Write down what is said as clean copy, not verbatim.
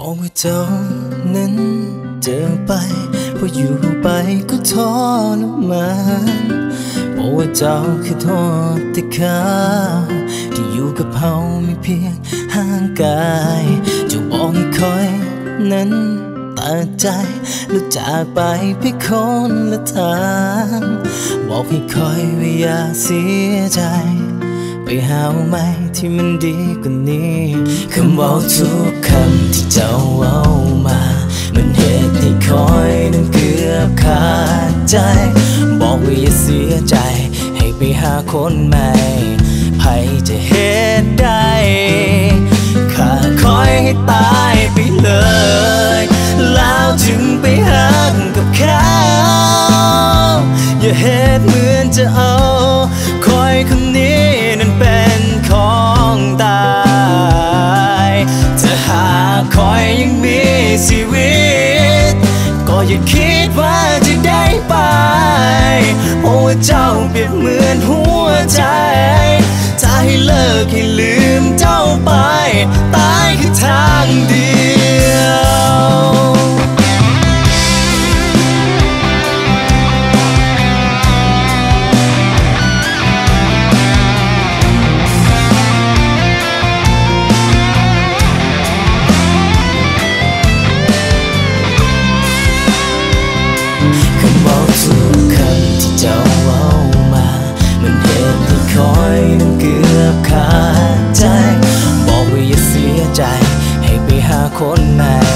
บอกว่าเจ้านั้นเจอไปพออยู่ไปก็ทรมานบอกว่าเจ้าคือโทษแต่เขาที่อยู่กับเขาไม่เพียงห่างกายเจ้าบอกให้คอยนั้นตัดใจแล้วจากไปเพียงคนละทางบอกให้คอยว่าอย่าเสียใจไปหาใหม่ที่มันดีกว่านี้คำว่าทุกคำที่เจ้าเอามามันเหตุให้คอยนั้นเกือบขาดใจบอกว่าอย่าเสียใจให้ไปหาคนใหม่ใครจะเหตุได้ข้าคอยให้ตายไปเลยแล้วจึงไปหากับเขาอย่าเหตุเหมือนจะเอาคอยคนนี้นั้นเป็นของตายถ้าหากคอยยังมีชีวิตก็อย่าคิดว่าจะได้ไปเพราะว่าเจ้าเปรียบเหมือนหัวใจถ้าให้เลิกให้ลืมเจ้าไปตายคือทางเดียวทุกคำที่เจ้าเอามามันเหตุให้คอยนั้นเกือบขาดใจบอกว่าอย่าเสียใจให้ไปหาคนใหม่